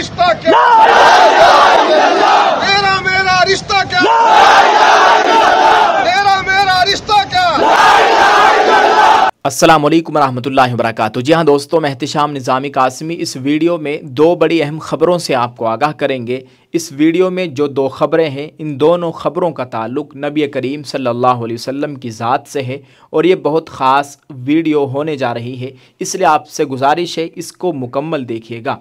रिश्ता क्या, तेरा मेरा रिश्ता क्या, तेरा मेरा रिश्ता क्या। अस्सलाम वालेकुम रहमतुल्लाहि व बरकातुहू। जी हाँ दोस्तों, मैं एहतिशाम निज़ामी कासिमी इस वीडियो में दो बड़ी अहम ख़बरों से आपको आगाह करेंगे। इस वीडियो में जो दो ख़बरें हैं, इन दोनों ख़बरों का ताल्लुक़ नबी करीम सल्लल्लाहु अलैहि वसल्लम की ज़ात से है और ये बहुत ख़ास वीडियो होने जा रही है, इसलिए आपसे गुजारिश है इसको मुकम्मल देखिएगा।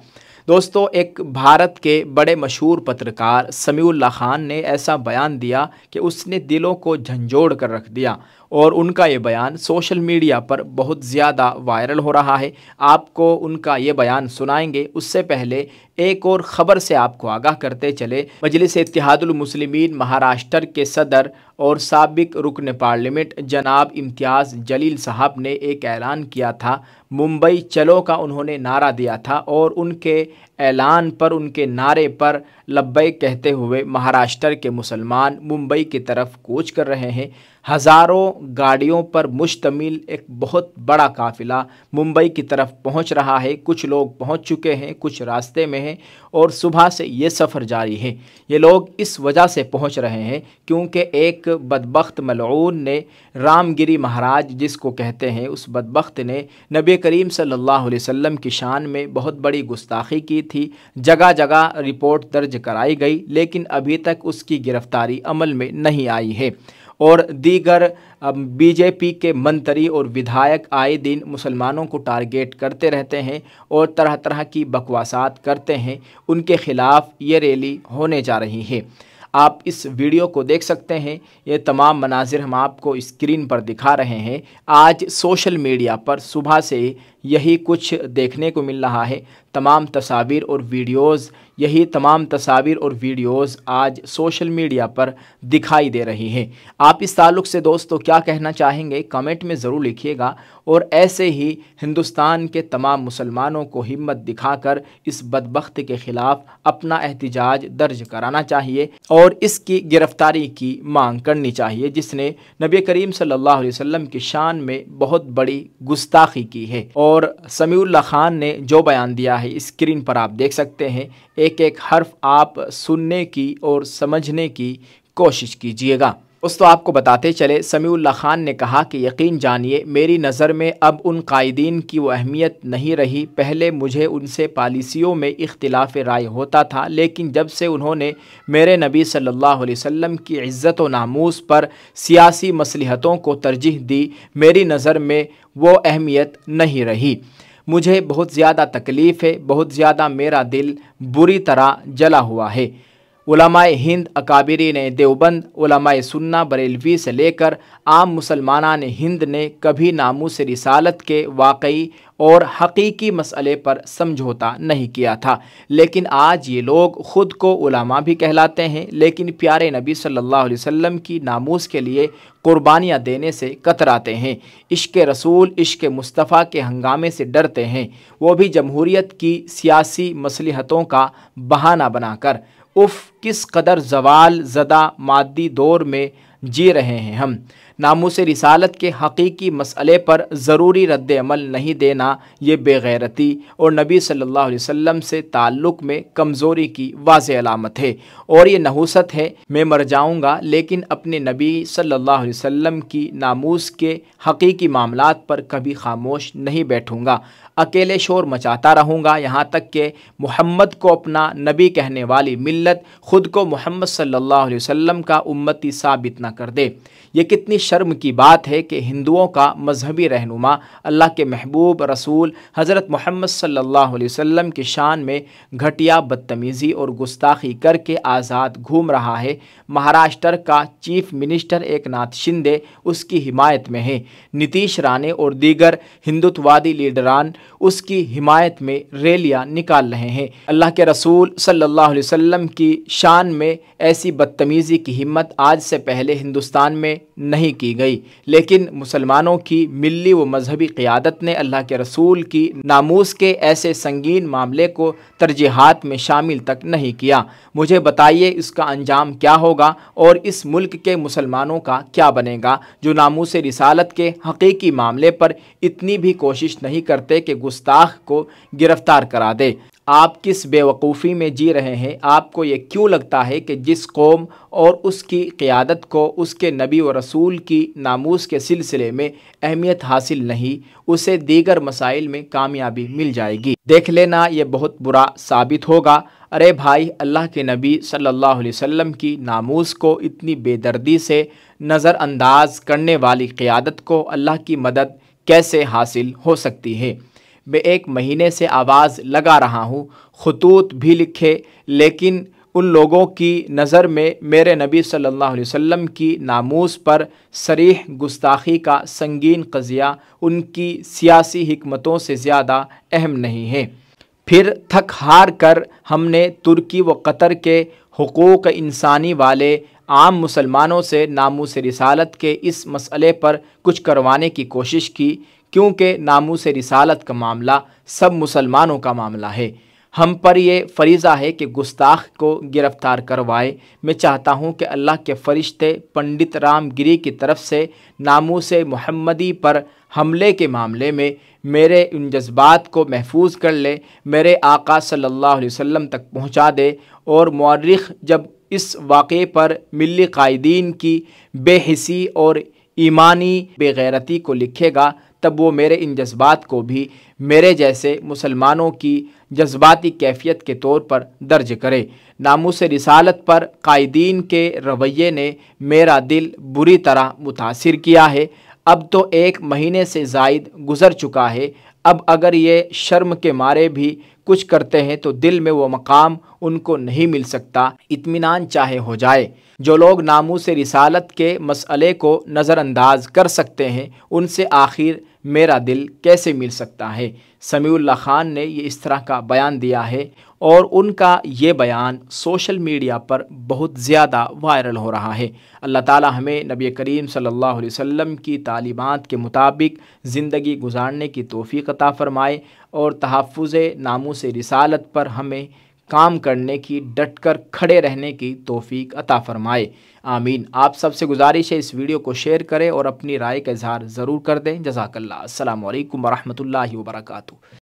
दोस्तों, एक भारत के बड़े मशहूर पत्रकार समीउल्लाह खान ने ऐसा बयान दिया कि उसने दिलों को झंझोड़ कर रख दिया और उनका ये बयान सोशल मीडिया पर बहुत ज़्यादा वायरल हो रहा है। आपको उनका ये बयान सुनाएंगे, उससे पहले एक और ख़बर से आपको आगाह करते चले। मजलिस इत्तेहादुल मुस्लिमीन महाराष्ट्र के सदर और साबिक रुकन पार्लियामेंट जनाब इम्तियाज़ जलील साहब ने एक ऐलान किया था। मुंबई चलो का उन्होंने नारा दिया था और उनके ऐलान पर, उनके नारे पर लब्बैक कहते हुए महाराष्ट्र के मुसलमान मुंबई की तरफ कूच कर रहे हैं। हज़ारों गाड़ियों पर मुश्तमिल एक बहुत बड़ा काफ़िला मुंबई की तरफ पहुंच रहा है। कुछ लोग पहुंच चुके हैं, कुछ रास्ते में हैं और सुबह से ये सफ़र जारी है। ये लोग इस वजह से पहुंच रहे हैं क्योंकि एक बदबख्त मलऊन ने, रामगिरी महाराज जिसको कहते हैं, उस बदबख्त ने नबी करीम सल्लल्लाहु अलैहि वसल्लम की शान में बहुत बड़ी गुस्ताखी की थी। जगह जगह रिपोर्ट दर्ज कराई गई, लेकिन अभी तक उसकी गिरफ्तारी अमल में नहीं आई है। और दीगर बीजेपी के मंत्री और विधायक आए दिन मुसलमानों को टारगेट करते रहते हैं और तरह तरह की बकवासात करते हैं। उनके ख़िलाफ़ ये रैली होने जा रही है। आप इस वीडियो को देख सकते हैं। ये तमाम मनाजिर हम आपको स्क्रीन पर दिखा रहे हैं। आज सोशल मीडिया पर सुबह से यही कुछ देखने को मिल रहा है। तमाम तस्वीर और वीडियोज़, यही तमाम तस्वीर और वीडियोज़ आज सोशल मीडिया पर दिखाई दे रही हैं। आप इस ताल्लुक़ से दोस्तों क्या कहना चाहेंगे, कमेंट में ज़रूर लिखिएगा। और ऐसे ही हिंदुस्तान के तमाम मुसलमानों को हिम्मत दिखाकर इस बदबख्त के ख़िलाफ़ अपना एहतिजाज दर्ज कराना चाहिए और इसकी गिरफ़्तारी की मांग करनी चाहिए, जिसने नबी करीम सल्लल्लाहु अलैहि वसल्लम की शान में बहुत बड़ी गुस्ताखी की है। और समीउल्लाह खान ने जो बयान दिया है, स्क्रीन पर आप देख सकते हैं। एक एक हर्फ आप सुनने की और समझने की कोशिश कीजिएगा। दोस्तों, आपको बताते चले, समीउल्लाह खान ने कहा कि यकीन जानिए, मेरी नज़र में अब उन कायदीन की वो अहमियत नहीं रही। पहले मुझे उनसे पॉलिसियों में इख्तिलाफ़ राय होता था, लेकिन जब से उन्होंने मेरे नबी सल्लल्लाहु अलैहि वसल्लम की इज़्ज़त व नामूस पर सियासी मसलहतों को तरजीह दी, मेरी नज़र में वो अहमियत नहीं रही। मुझे बहुत ज़्यादा तकलीफ़ है, बहुत ज़्यादा मेरा दिल बुरी तरह जला हुआ है। उलमाए हिंद, अकाबिरीन देवबंद, उलमाए सुन्ना बरेलवी से लेकर आम मुसलमानान हिंद ने कभी नामूस रिसालत के वाकई और हकीकी मसले पर समझौता नहीं किया था। लेकिन आज ये लोग ख़ुद को उलमा भी कहलाते हैं, लेकिन प्यारे नबी सल्लल्लाहु अलैहि वसल्लम की नामूस के लिए कुर्बानियाँ देने से कतराते हैं। इश्क़ रसूल, इश्क़ मुस्तफ़ा के हंगामे से डरते हैं, वो भी जमहूरियत की सियासी मसलहतों का बहाना बनाकर। उफ़, किस कदर ज़वाल ज़दा मादी दौर में जी रहे हैं हम। नामूस रिसालत के हकीकी मसले पर ज़रूरी रद्द अमल नहीं देना, ये बेगैरती और नबी सल्लल्लाहु अलैहि वसल्लम से ताल्लुक़ में कमज़ोरी की वाज़ेह अलामत है और ये नहूसत है। मैं मर जाऊँगा लेकिन अपने नबी सल्लल्लाहु अलैहि वसल्लम की नामूस के हकीकी मामलात पर कभी खामोश नहीं बैठूँगा। अकेले शोर मचाता रहूँगा यहाँ तक कि मोहम्मद को अपना नबी कहने वाली मिल्लत ख़ुद को मोहम्मद सल्लल्लाहु अलैहि वसल्लम का उम्मती साबित न कर दे। ये कितनी शर्म की बात है कि हिंदुओं का मजहबी रहनुमा, अल्लाह के महबूब रसूल हज़रत मोहम्मद सल्लल्लाहु अलैहि वसल्लम की शान में घटिया बदतमीज़ी और गुस्ताखी करके आज़ाद घूम रहा है। महाराष्ट्र का चीफ मिनिस्टर एकनाथ शिंदे उसकी हिमायत में है। नीतीश राणे और दीगर हिंदुत्ववादी लीडरान उसकी हिमायत में रैलियां निकाल रहे हैं। अल्लाह के रसूल सल्लल्लाहु अलैहि वसल्लम की शान में ऐसी बदतमीज़ी की हिम्मत आज से पहले हिंदुस्तान में नहीं की गई, लेकिन मुसलमानों की मिल्ली व मजहबी क़ियादत ने अल्लाह के रसूल की नामूस के ऐसे संगीन मामले को तरजीहात में शामिल तक नहीं किया। मुझे बताइए इसका अंजाम क्या होगा और इस मुल्क के मुसलमानों का क्या बनेगा जो नामूस रिसालत के हकीकी मामले पर इतनी भी कोशिश नहीं करते कि गुस्ताख को गिरफ्तार करा दे। आप किस बेवकूफ़ी में जी रहे हैं? आपको ये क्यों लगता है कि जिस कौम और उसकी क़ियादत को उसके नबी व रसूल की नामूस के सिलसिले में अहमियत हासिल नहीं, उसे दीगर मसाइल में कामयाबी मिल जाएगी? देख लेना, ये बहुत बुरा साबित होगा। अरे भाई, अल्लाह के नबी सल्लल्लाहु अलैहि वसल्लम की नामूस को इतनी बेदर्दी से नज़रअंदाज करने वाली क़ियादत को अल्लाह की मदद कैसे हासिल हो सकती है? मैं 1 महीने से आवाज़ लगा रहा हूँ, खतूत भी लिखे, लेकिन उन लोगों की नज़र में मेरे नबी सल्लल्लाहु अलैहि वसल्लम की नामूस पर सरीह गुस्ताखी का संगीन क़ज़िया उनकी सियासी हिकमतों से ज़्यादा अहम नहीं है। फिर थक हार कर हमने तुर्की व कतर के हुकूक़ इंसानी वाले आम मुसलमानों से नामूस रिसालत के इस मसले पर कुछ करवाने की कोशिश की, क्योंकि नामूस रिसालत का मामला सब मुसलमानों का मामला है। हम पर यह फ़रीज़ा है कि गुस्ताख को गिरफ़्तार करवाए। मैं चाहता हूँ कि अल्लाह के फ़रिश्ते पंडित रामगिरी की तरफ से नामूस मुहम्मदी पर हमले के मामले में मेरे उन जज्बात को महफूज कर ले, मेरे आका सल्लल्लाहु अलैहि वसल्लम तक पहुँचा दे, और मौर्रिख़ जब इस वाक़े पर मिली कायदीन की बेहिसी और ईमानी बेगैरती को लिखेगा, तब वो मेरे इन जज्बात को भी मेरे जैसे मुसलमानों की जज्बाती कैफियत के तौर पर दर्ज करे। नामूस रिसालत पर कायदीन के रवैये ने मेरा दिल बुरी तरह मुतासिर किया है। अब तो 1 महीने से ज़ायद गुज़र चुका है। अब अगर ये शर्म के मारे भी कुछ करते हैं तो दिल में वो मकाम उनको नहीं मिल सकता, इत्मीनान चाहे हो जाए। जो लोग नामूस रिसालत के मसले को नज़रअंदाज कर सकते हैं, उनसे आखिर मेरा दिल कैसे मिल सकता है? समीउल्लाह खान ने ये इस तरह का बयान दिया है, और उनका ये बयान सोशल मीडिया पर बहुत ज़्यादा वायरल हो रहा है। अल्लाह ताला हमें नबी करीम सल्लल्लाहु अलैहि वसल्लम की तालीमात के मुताबिक ज़िंदगी गुजारने की तौफ़ीक़ अता फ़रमाए, और तहफ़्फ़ुज़ नामूस रिसालत पर हमें काम करने की, डटकर खड़े रहने की तौफ़ीक़ अता फ़रमाए। आमीन। आप सबसे गुजारिश है इस वीडियो को शेयर करें और अपनी राय का इज़हार ज़रूर कर दें। जज़ाकल्लाह। अस्सलामु अलैकुम व रहमतुल्लाहि व बरकातुहू।